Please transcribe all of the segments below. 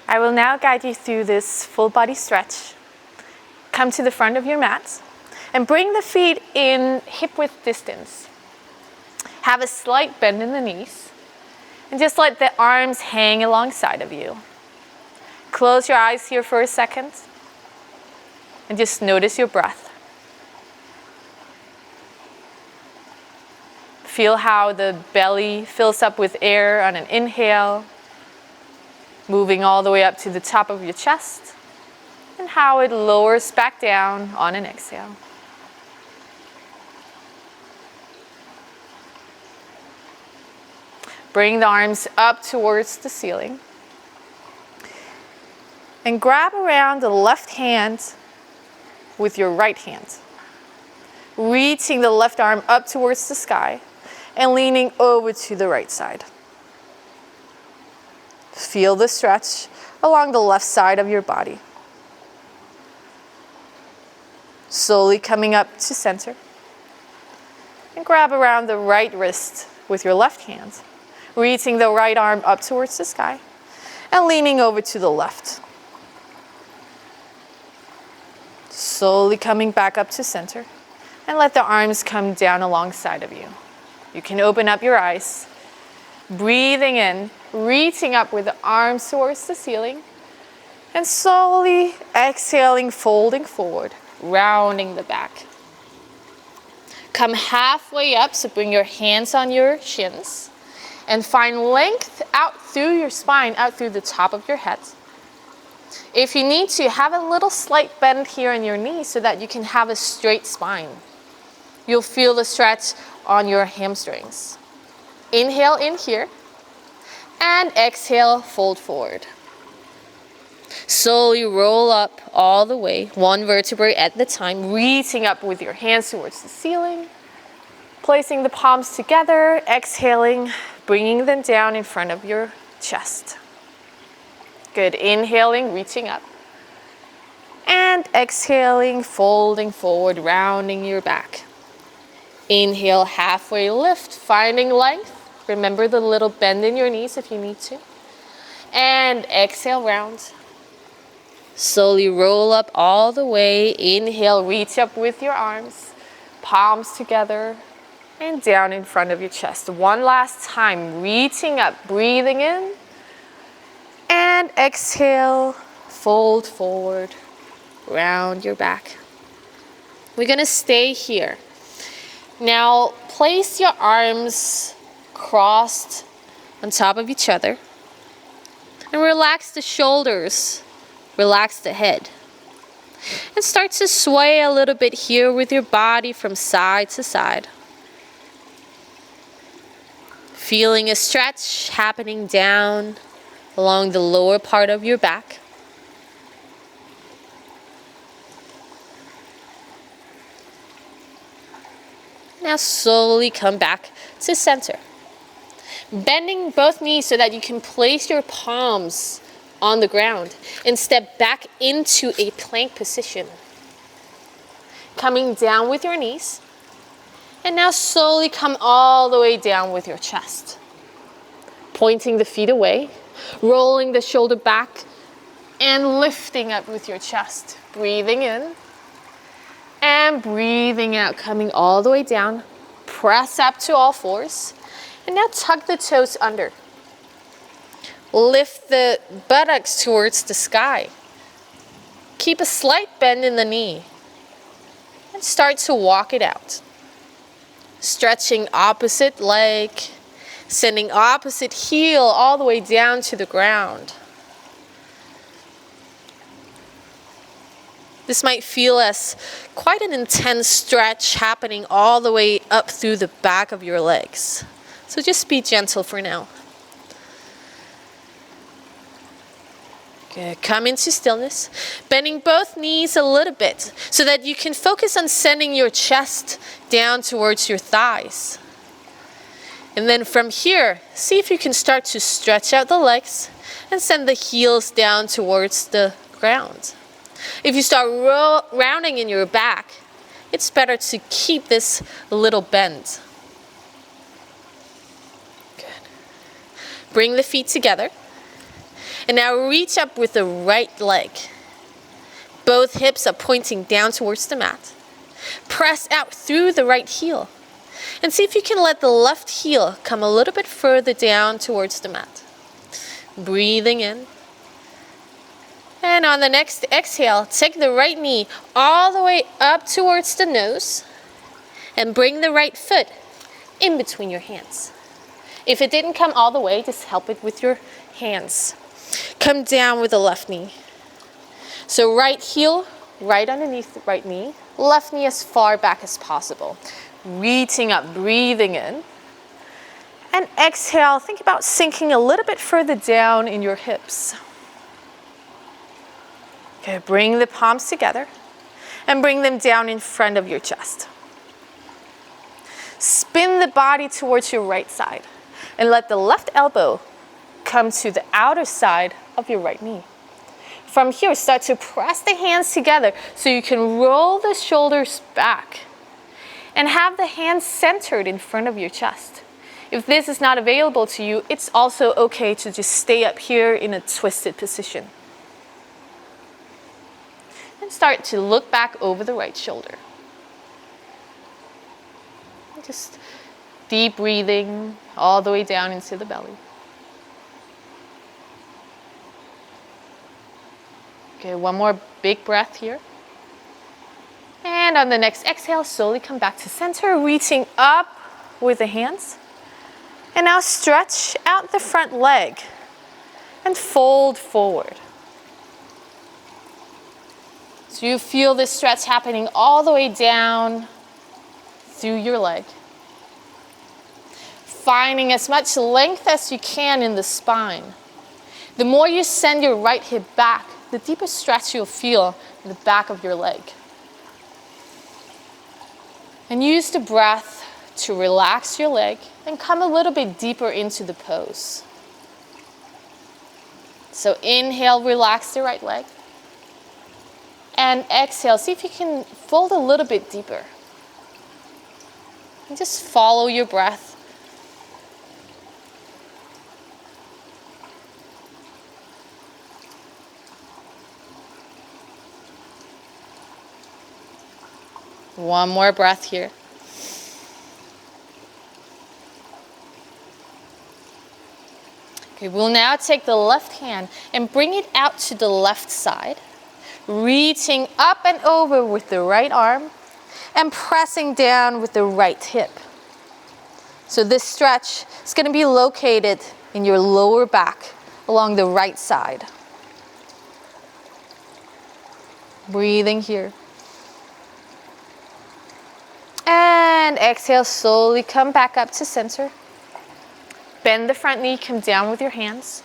I will now guide you through this full body stretch. Come to the front of your mat and bring the feet in hip width distance. Have a slight bend in the knees and just let the arms hang alongside of you. Close your eyes here for a second and just notice your breath. Feel how the belly fills up with air on an inhale, moving all the way up to the top of your chest, and how it lowers back down on an exhale. Bring the arms up towards the ceiling and grab around the left hand with your right hand, reaching the left arm up towards the sky and leaning over to the right side. Feel the stretch along the left side of your body. Slowly coming up to center and grab around the right wrist with your left hand, reaching the right arm up towards the sky and leaning over to the left. Slowly coming back up to center and let the arms come down alongside of you. You can open up your eyes, breathing in, reaching up with the arms towards the ceiling, and slowly exhaling, folding forward, rounding the back. Come halfway up, so bring your hands on your shins and find length out through your spine, out through the top of your head. If you need to, have a little slight bend here in your knee so that you can have a straight spine. You'll feel the stretch on your hamstrings. Inhale in here and exhale, fold forward. Slowly roll up all the way, one vertebrae at the time, reaching up with your hands towards the ceiling, placing the palms together, exhaling, bringing them down in front of your chest. Good, inhaling, reaching up, and exhaling, folding forward, rounding your back. Inhale, halfway lift, finding length. Remember the little bend in your knees if you need to. And exhale, round. Slowly roll up all the way. Inhale, reach up with your arms, palms together, and down in front of your chest. One last time, reaching up, breathing in, and exhale, fold forward, round your back. We're gonna stay here. Now, place your arms crossed on top of each other and relax the shoulders, relax the head. And start to sway a little bit here with your body from side to side. Feeling a stretch happening down along the lower part of your back. Now slowly come back to center. Bending both knees so that you can place your palms on the ground and step back into a plank position. Coming down with your knees. And now slowly come all the way down with your chest. Pointing the feet away, rolling the shoulder back, and lifting up with your chest. Breathing in. And breathing out, coming all the way down. Press up to all fours. And now tuck the toes under. Lift the buttocks towards the sky. Keep a slight bend in the knee. And start to walk it out. Stretching opposite leg. Sending opposite heel all the way down to the ground. This might feel as quite an intense stretch happening all the way up through the back of your legs. So just be gentle for now. Good. Come into stillness, bending both knees a little bit so that you can focus on sending your chest down towards your thighs. And then from here, see if you can start to stretch out the legs and send the heels down towards the ground. If you start rounding in your back, it's better to keep this little bend. Good. Bring the feet together And now reach up with the right leg. Both hips are pointing down towards the mat. Press out through the right heel. And see if you can let the left heel come a little bit further down towards the mat. Breathing in. And on the next exhale, take the right knee all the way up towards the nose. And bring the right foot in between your hands. If it didn't come all the way, just help it with your hands. Come down with the left knee. So right heel, right underneath the right knee. Left knee as far back as possible. Reaching up, breathing in. And exhale, think about sinking a little bit further down in your hips. Okay, bring the palms together and bring them down in front of your chest. Spin the body towards your right side and let the left elbow come to the outer side of your right knee. From here, start to press the hands together so you can roll the shoulders back and have the hands centered in front of your chest. If this is not available to you, it's also okay to just stay up here in a twisted position. And start to look back over the right shoulder. Just deep breathing all the way down into the belly. Okay, one more big breath here. And on the next exhale, slowly come back to center, reaching up with the hands. And now stretch out the front leg and fold forward. So you feel this stretch happening all the way down through your leg. Finding as much length as you can in the spine. The more you send your right hip back, the deeper stretch you'll feel in the back of your leg. And use the breath to relax your leg and come a little bit deeper into the pose. So inhale, relax the right leg. And exhale, see if you can fold a little bit deeper. And just follow your breath. One more breath here. Okay, we'll now take the left hand and bring it out to the left side, reaching up and over with the right arm and pressing down with the right hip. So this stretch is going to be located in your lower back along the right side. Breathing here. And exhale, slowly come back up to center. Bend the front knee, come down with your hands.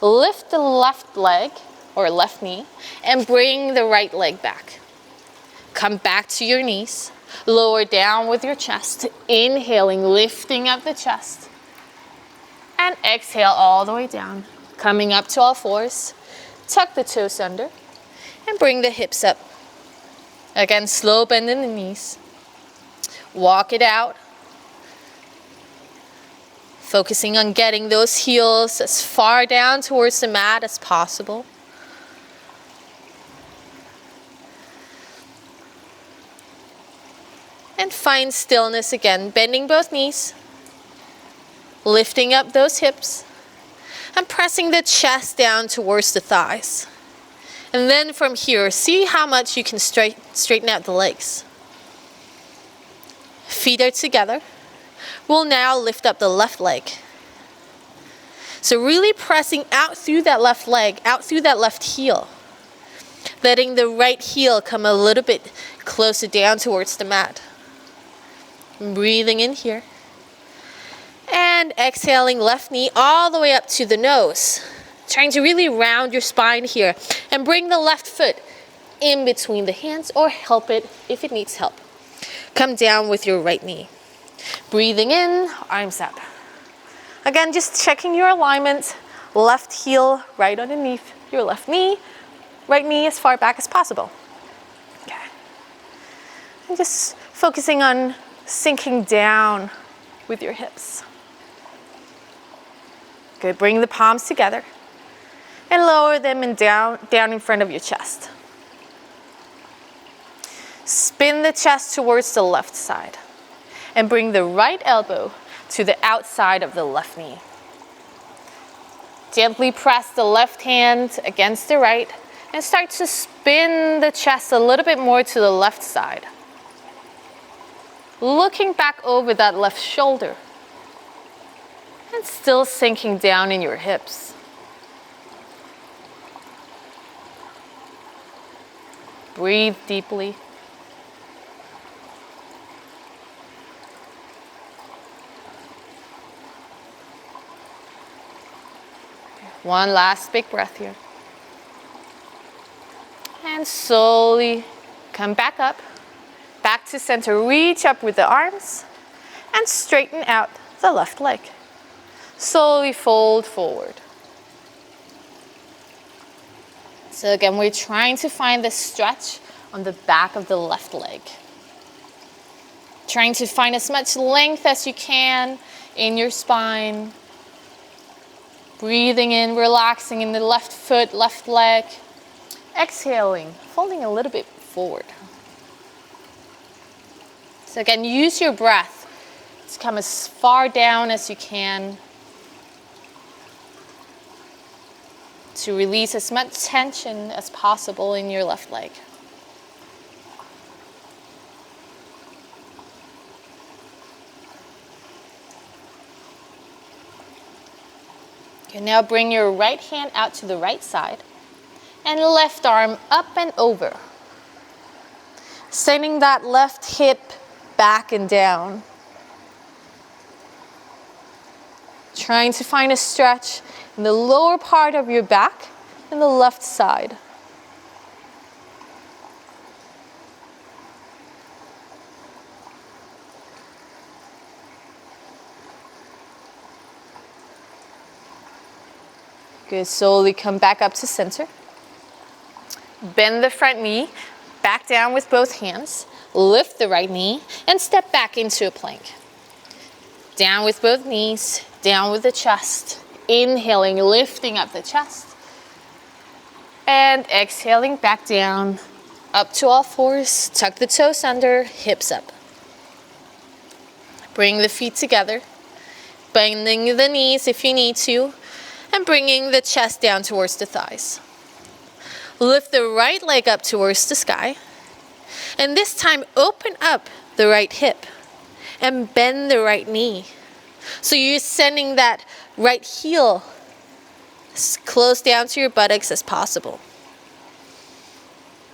Lift the left leg or left knee and bring the right leg back. Come back to your knees. Lower down with your chest. Inhaling, lifting up the chest. And exhale all the way down. Coming up to all fours. Tuck the toes under and bring the hips up. Again, slow bend in the knees. Walk it out. Focusing on getting those heels as far down towards the mat as possible. And find stillness again, bending both knees. Lifting up those hips. And pressing the chest down towards the thighs. And then from here, see how much you can straighten out the legs. Feet are together. We'll now lift up the left leg. So really pressing out through that left leg, out through that left heel. Letting the right heel come a little bit closer down towards the mat. Breathing in here. And exhaling left knee all the way up to the nose. Trying to really round your spine here. And bring the left foot in between the hands or help it if it needs help. Come down with your right knee. Breathing in, arms up. Again, just checking your alignment. Left heel right underneath your left knee. Right knee as far back as possible. Okay. And just focusing on sinking down with your hips. Good, bring the palms together. and lower them and down in front of your chest. Spin the chest towards the left side and bring the right elbow to the outside of the left knee. Gently press the left hand against the right and start to spin the chest a little bit more to the left side. Looking back over that left shoulder and still sinking down in your hips. Breathe deeply. One last big breath here. And slowly come back up, back to center. Reach up with the arms and straighten out the left leg. Slowly fold forward. So again, we're trying to find the stretch on the back of the left leg. Trying to find as much length as you can in your spine. Breathing in, relaxing in the left foot, left leg. Exhaling, folding a little bit forward. So again, use your breath to come as far down as you can to release as much tension as possible in your left leg. Okay, now bring your right hand out to the right side and left arm up and over. Sending that left hip back and down. Trying to find a stretch in the lower part of your back and the left side. Good, slowly come back up to center. Bend the front knee, back down with both hands. Lift the right knee and step back into a plank. Down with both knees, down with the chest. Inhaling, lifting up the chest. And exhaling back down, up to all fours. Tuck the toes under, hips up. Bring the feet together. Bending the knees if you need to. And bringing the chest down towards the thighs. Lift the right leg up towards the sky. And this time, open up the right hip and bend the right knee. So you're sending that right heel as close down to your buttocks as possible.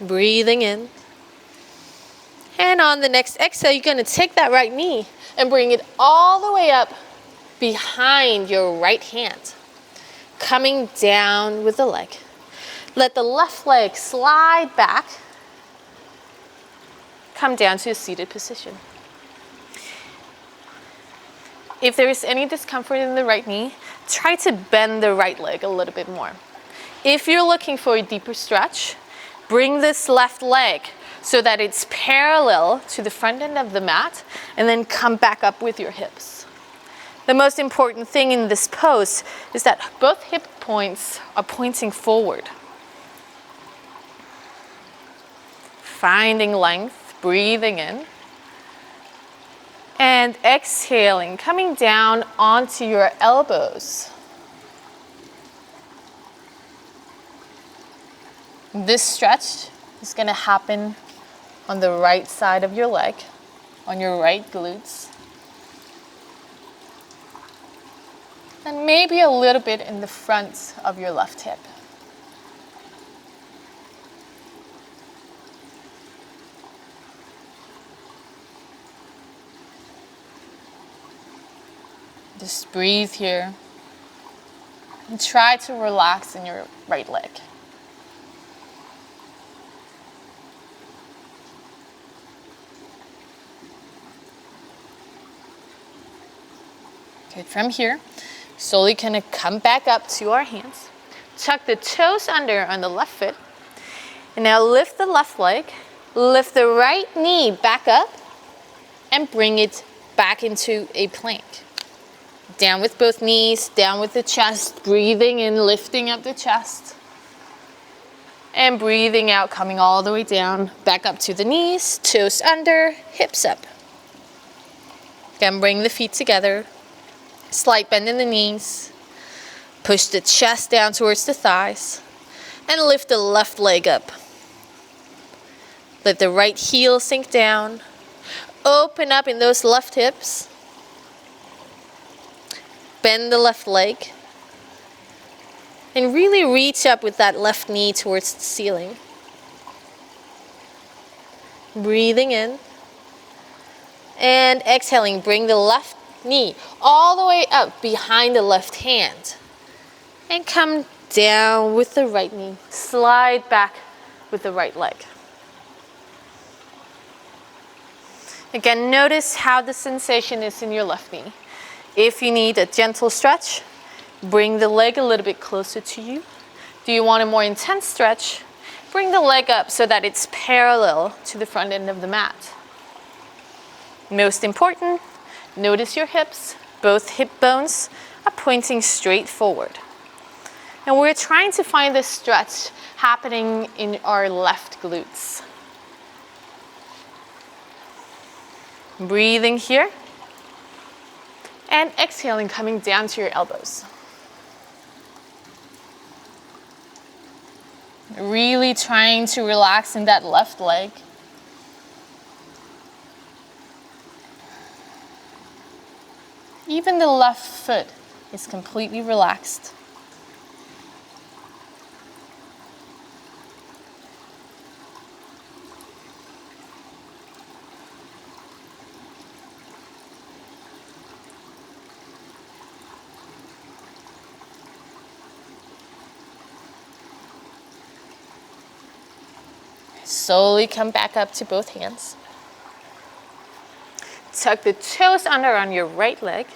Breathing in. And on the next exhale, you're going to take that right knee and bring it all the way up behind your right hand. Coming down with the leg. Let the left leg slide back. Come down to a seated position. If there is any discomfort in the right knee, try to bend the right leg a little bit more. If you're looking for a deeper stretch, bring this left leg so that it's parallel to the front end of the mat, and then come back up with your hips. The most important thing in this pose is that both hip points are pointing forward. Finding length, breathing in. And exhaling, coming down onto your elbows. This stretch is going to happen on the right side of your leg, on your right glutes. And maybe a little bit in the front of your left hip. Just breathe here. And try to relax in your right leg. Okay, from here, slowly kind of come back up to our hands. Tuck the toes under on the left foot. And now lift the left leg. Lift the right knee back up. And bring it back into a plank. Down with both knees, down with the chest, breathing in, lifting up the chest. And breathing out, coming all the way down, back up to the knees, toes under, hips up. Again, bring the feet together, slight bend in the knees, push the chest down towards the thighs, and lift the left leg up. Let the right heel sink down, open up in those left hips, bend the left leg, and really reach up with that left knee towards the ceiling. Breathing in. And exhaling, bring the left knee all the way up behind the left hand. And come down with the right knee. Slide back with the right leg. Again, notice how the sensation is in your left knee. If you need a gentle stretch, bring the leg a little bit closer to you. Do you want a more intense stretch? Bring the leg up so that it's parallel to the front end of the mat. Most important, notice your hips. Both hip bones are pointing straight forward. And we're trying to find this stretch happening in our left glutes. Breathing here. And exhaling, coming down to your elbows. Really trying to relax in that left leg. Even the left foot is completely relaxed. Slowly come back up to both hands. Tuck the toes under on your right leg.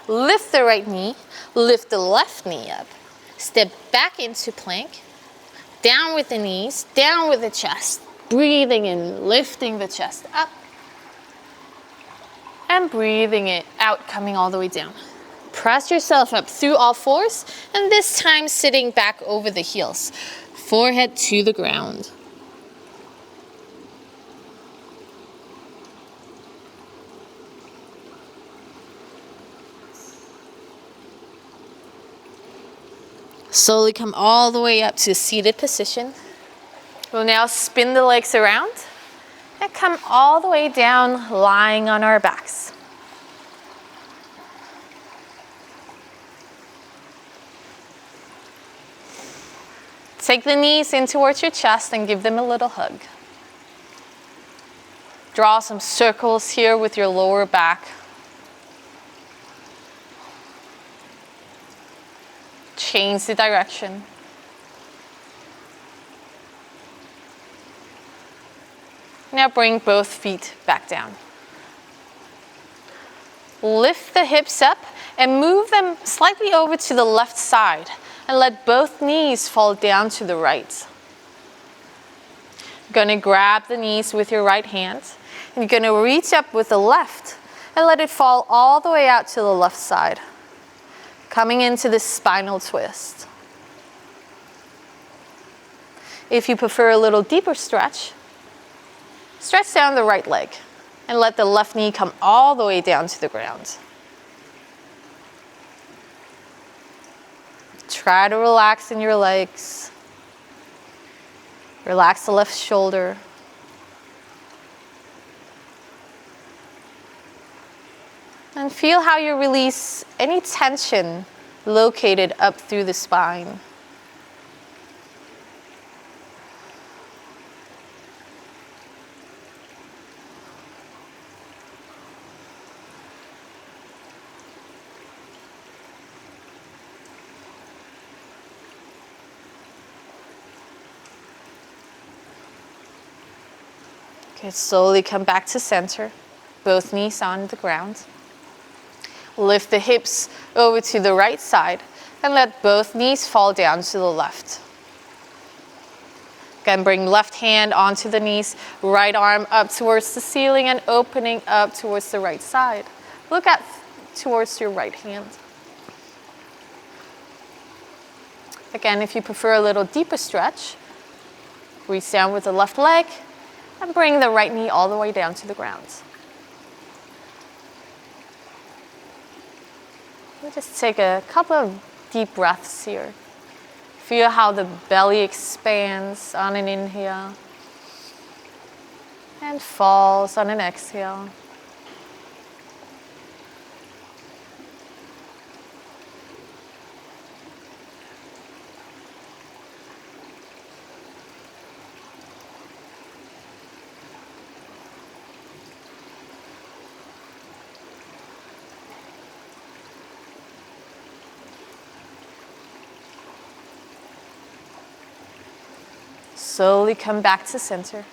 Lift the right knee. Lift the left knee up. Step back into plank. Down with the knees. Down with the chest. Breathing in, lifting the chest up. And breathing it out, coming all the way down. Press yourself up through all fours. And this time sitting back over the heels. Forehead to the ground. Slowly come all the way up to a seated position. We'll now spin the legs around and come all the way down, lying on our backs. Take the knees in towards your chest and give them a little hug. Draw some circles here with your lower back. Change the direction. Now bring both feet back down. Lift the hips up and move them slightly over to the left side and let both knees fall down to the right. You're going to grab the knees with your right hand and you're going to reach up with the left and let it fall all the way out to the left side. Coming into this spinal twist. If you prefer a little deeper stretch, stretch down the right leg and let the left knee come all the way down to the ground. Try to relax in your legs. Relax the left shoulder. And feel how you release any tension located up through the spine. Okay, slowly come back to center. Both knees on the ground. Lift the hips over to the right side and let both knees fall down to the left. Again, bring left hand onto the knees, right arm up towards the ceiling and opening up towards the right side. Look at towards your right hand. Again, if you prefer a little deeper stretch, reach down with the left leg and bring the right knee all the way down to the ground. We'll just take a couple of deep breaths here. Feel how the belly expands on an inhale and falls on an exhale. Slowly come back to center.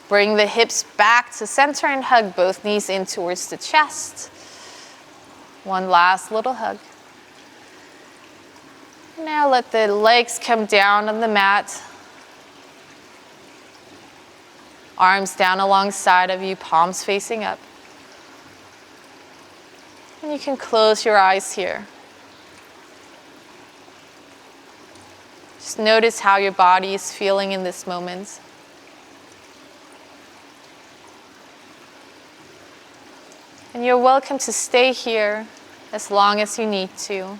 Bring the hips back to center and hug both knees in towards the chest. One last little hug. Now let the legs come down on the mat. Arms down alongside of you, palms facing up. And you can close your eyes here. Just notice how your body is feeling in this moment. And you're welcome to stay here as long as you need to.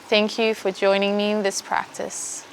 Thank you for joining me in this practice.